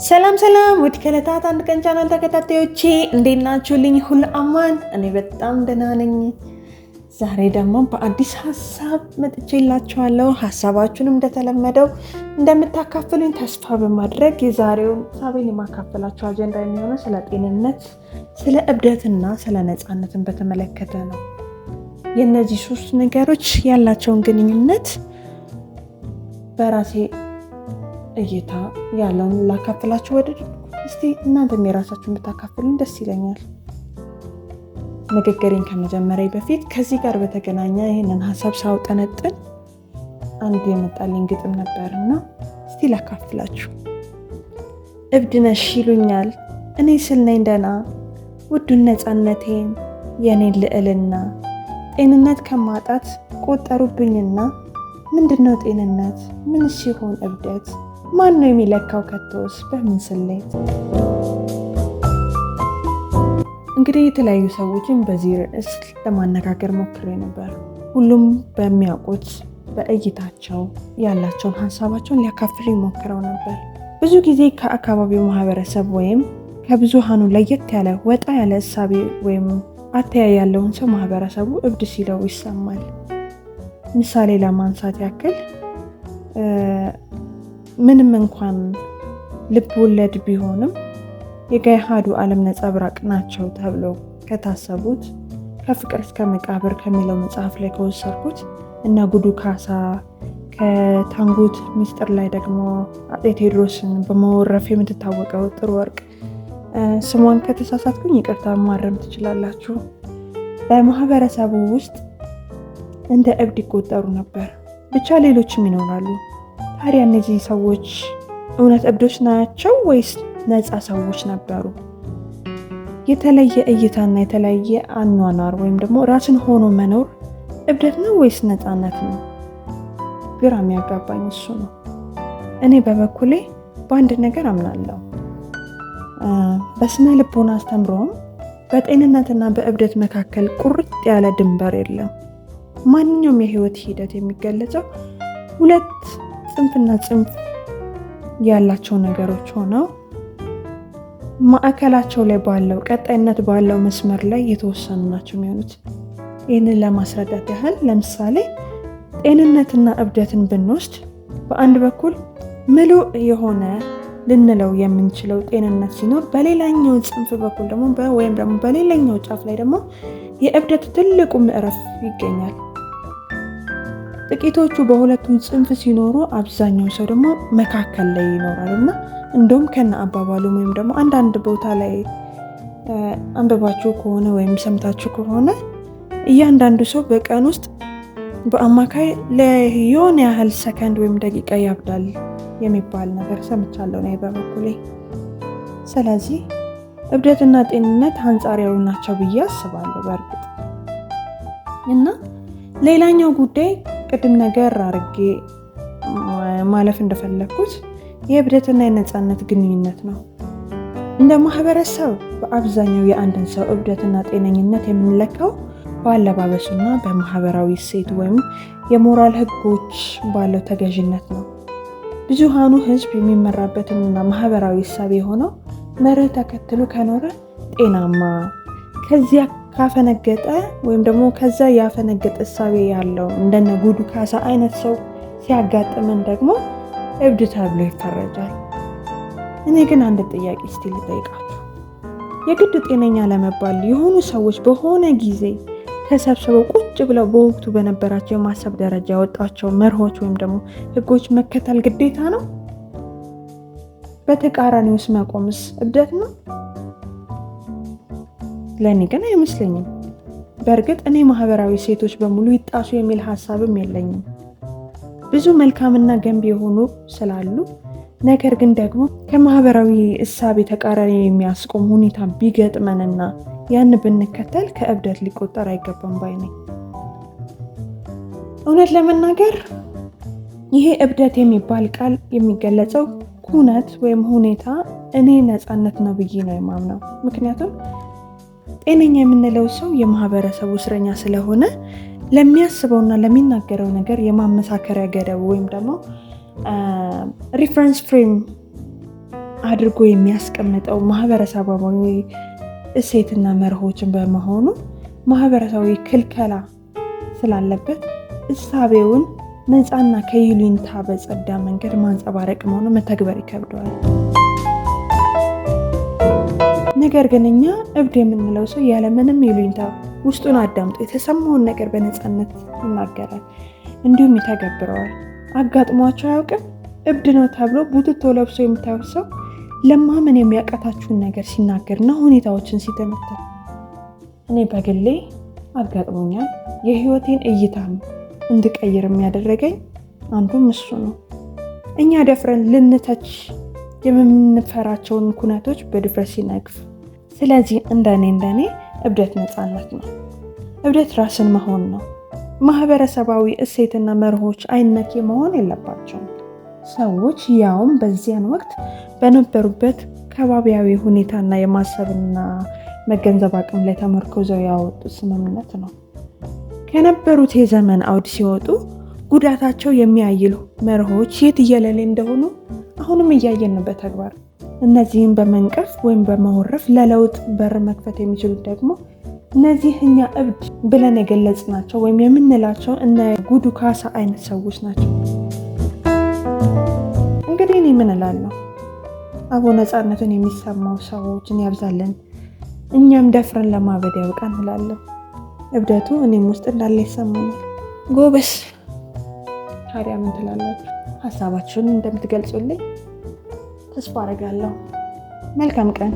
ሰላም ሰላም ውድ ከዕለታት አንድ ቀን ቻናል ተከታታዮቼ እንዴት ናችሁልኝ? ሁሉ አማን? እኔ በጣም ደህና ነኝ። ዛሬ ደግሞ በአዲስ ሀሳብ መጥቼላችኋለሁ። ሀሳባችሁንም እንደተለመደው እንደምታካፍሉኝ ተስፋ በማድረግ የዛሬውን ሀሳቤን የማካፈላችሁ አጀንዳ የሚሆነው ስለ ጤንነት፣ ስለ እብደትና ስለ ነፃነትን በተመለከተ ነው። የእነዚህ ሶስት ነገሮች ያላቸውን ግንኙነት በራሴ እይታ ያለውን ላካፍላችሁ ወደድኩ። እስቲ እናንተም የራሳችሁን ብታካፍሉኝ ደስ ይለኛል። ንግግሬን ከመጀመሪያ በፊት ከዚህ ጋር በተገናኘ ይህንን ሀሳብ ሳውጠነጥን አንድ የመጣልኝ ግጥም ነበርና እስቲ ላካፍላችሁ። እብድ ነሽ ይሉኛል እኔ ስል ነኝ ደህና፣ ውዱን ነፃነቴን የኔን ልዕልና ጤንነት ከማጣት ቆጠሩብኝና፣ ምንድነው ጤንነት? ምን ሲሆን እብደት? ማን ነው የሚለካው ከቶስ በምን ስሌት? እንግዲህ የተለያዩ ሰዎችን በዚህ ርዕስ ለማነጋገር ሞክሬ ነበር። ሁሉም በሚያውቁት በእይታቸው ያላቸውን ሀሳባቸውን ሊያካፍሉ ሞክረው ነበር። ብዙ ጊዜ ከአካባቢው ማህበረሰብ ወይም ከብዙሃኑ ለየት ያለ ወጣ ያለ እሳቤ ወይም አተያይ ያለውን ሰው ማህበረሰቡ እብድ ሲለው ይሰማል። ምሳሌ ለማንሳት ያክል ምንም እንኳን ልብ ወለድ ቢሆንም የገሃዱ ዓለም ነጸብራቅ ናቸው ተብሎ ከታሰቡት ከፍቅር እስከ መቃብር ከሚለው መጽሐፍ ላይ ከወሰድኩት እና ጉዱ ካሳ ከታንጉት ሚስጥር ላይ ደግሞ አጤ ቴዎድሮስን በመወረፍ የምትታወቀው ጥሩ ወርቅ፣ ስሟን ከተሳሳትኩኝ ይቅርታ ማረም ትችላላችሁ፣ በማህበረሰቡ ውስጥ እንደ እብድ ይቆጠሩ ነበር። ብቻ ሌሎችም ይኖራሉ። ታዲያ እነዚህ ሰዎች እውነት እብዶች ናቸው ወይስ ነፃ ሰዎች ነበሩ? የተለየ እይታና የተለየ አኗኗር ወይም ደግሞ ራስን ሆኖ መኖር እብደት ነው ወይስ ነፃነት ነው? ግራ የሚያጋባኝ እሱ ነው። እኔ በበኩሌ በአንድ ነገር አምናለሁ። በስነ ልቦና አስተምሮም በጤንነትና በእብደት መካከል ቁርጥ ያለ ድንበር የለም። ማንኛውም የህይወት ሂደት የሚገለጸው ሁለት ጽንፍና ጽንፍ ያላቸው ነገሮች ሆነው ማዕከላቸው ላይ ባለው ቀጣይነት ባለው መስመር ላይ የተወሰኑ ናቸው የሚሆኑት። ይህንን ለማስረዳት ያህል ለምሳሌ ጤንነትና እብደትን ብንወስድ በአንድ በኩል ምሉእ የሆነ ልንለው የምንችለው ጤንነት ሲኖር፣ በሌላኛው ጽንፍ በኩል ደግሞ ወይም ደግሞ በሌላኛው ጫፍ ላይ ደግሞ የእብደት ትልቁ ምዕራፍ ይገኛል። ጥቂቶቹ በሁለቱም ጽንፍ ሲኖሩ፣ አብዛኛው ሰው ደግሞ መካከል ላይ ይኖራል እና እንደውም ከነ አባባሉ ወይም ደግሞ አንዳንድ ቦታ ላይ አንብባችሁ ከሆነ ወይም ሰምታችሁ ከሆነ እያንዳንዱ ሰው በቀን ውስጥ በአማካይ ለየሆነ ያህል ሰከንድ ወይም ደቂቃ ያብዳል የሚባል ነገር ሰምቻለሁ ነው በበኩሌ። ስለዚህ እብደትና ጤንነት አንጻራዊ ናቸው ብዬ አስባለሁ በእርግጥ። እና ሌላኛው ጉዳይ ቅድም ነገር አድርጌ ማለፍ እንደፈለኩት የእብደትና የነፃነት ግንኙነት ነው። እንደ ማህበረሰብ በአብዛኛው የአንድን ሰው እብደትና ጤነኝነት የምንለካው በአለባበሱና በማህበራዊ እሴት ወይም የሞራል ህጎች ባለው ተገዥነት ነው። ብዙሃኑ ህዝብ የሚመራበትንና ማህበራዊ እሳቤ የሆነው መርህ ተከትሎ ከኖረ ጤናማ፣ ከዚያ ካፈነገጠ ወይም ደግሞ ከዛ ያፈነገጠ እሳቤ ያለው እንደነ ጉዱ ካሳ አይነት ሰው ሲያጋጥመን ደግሞ እብድ ተብሎ ይፈረጃል። እኔ ግን አንድ ጥያቄ እስቲ ልጠይቃችሁ። የግድ ጤነኛ ለመባል የሆኑ ሰዎች በሆነ ጊዜ ተሰብስበው ቁጭ ብለው በወቅቱ በነበራቸው የማሰብ ደረጃ ያወጣቸው መርሆች ወይም ደግሞ ህጎች መከተል ግዴታ ነው? በተቃራኒውስ መቆምስ እብደት ነው? ለእኔ ግን አይመስለኝም። በእርግጥ እኔ ማህበራዊ ሴቶች በሙሉ ይጣሱ የሚል ሀሳብም የለኝም። ብዙ መልካምና ገንቢ የሆኑ ስላሉ፣ ነገር ግን ደግሞ ከማህበራዊ እሳቤ ተቃራኒ የሚያስቆም ሁኔታ ቢገጥመንና ያን ብንከተል ከእብደት ሊቆጠር አይገባም ባይ ነኝ። እውነት ለመናገር ይሄ እብደት የሚባል ቃል የሚገለጸው ኩነት ወይም ሁኔታ እኔ ነፃነት ነው ብዬ ነው የማምነው። ምክንያቱም ጤነኛ የምንለው ሰው የማህበረሰቡ እስረኛ ስለሆነ ለሚያስበውና ለሚናገረው ነገር የማመሳከሪያ ገደቡ ወይም ደግሞ ሪፈረንስ ፍሬም አድርጎ የሚያስቀምጠው ማህበረሰባዊ እሴትና መርሆችን በመሆኑ ማህበረሰባዊ ክልከላ ስላለበት እሳቤውን ነፃና ከይሉኝታ በጸዳ መንገድ ማንጸባረቅ መሆኑ መተግበር ይከብደዋል። ነገር ግን እኛ እብድ የምንለው ሰው ያለምንም ይሉኝታ ውስጡን አዳምጦ የተሰማውን ነገር በነፃነት ይናገራል፣ እንዲሁም ይተገብረዋል። አጋጥሟቸው አያውቅም? እብድ ነው ተብሎ ቡትቶ ለብሶ የምታዩት ሰው ለማመን የሚያቀታችሁን ነገር ሲናገርና ሁኔታዎችን ሲተነተን እኔ በግሌ አጋጥሞኛል። የህይወቴን እይታም እንድቀይር የሚያደረገኝ አንዱም እሱ ነው። እኛ ደፍረን ልንተች የምንፈራቸውን ኩነቶች በድፍረት ሲነግፍ። ስለዚህ እንደኔ እብደት ነፃነት ነው። እብደት ራስን መሆን ነው። ማህበረሰባዊ እሴትና መርሆች አይነኬ መሆን የለባቸውም። ሰዎች ያውም በዚያን ወቅት በነበሩበት ከባቢያዊ ሁኔታና የማሰብና መገንዘብ አቅም ላይ ተመርኮዘው ያወጡት ስምምነት ነው። ከነበሩት የዘመን አውድ ሲወጡ ጉዳታቸው የሚያይሉ መርሆች የት እየለሌ እንደሆኑ አሁንም እያየን ነው በተግባር። እነዚህን በመንቀፍ ወይም በመወረፍ ለለውጥ በር መክፈት የሚችሉት ደግሞ እነዚህ እኛ እብድ ብለን የገለጽናቸው ወይም የምንላቸው እነ ጉዱ ካሳ አይነት ሰዎች ናቸው። እንግዲህ እኔ ምን እላለሁ? አቦ ነፃነቱን የሚሰማው ሰዎችን ያብዛልን፣ እኛም ደፍረን ለማበድ ያውቃን እላለሁ። እብደቱ እኔም ውስጥ እንዳለ ይሰማኛል። ጎበስ። ታዲያ ምን ትላላችሁ? ሀሳባችሁን እንደምትገልጹልኝ ተስፋ አደርጋለሁ። መልካም ቀን።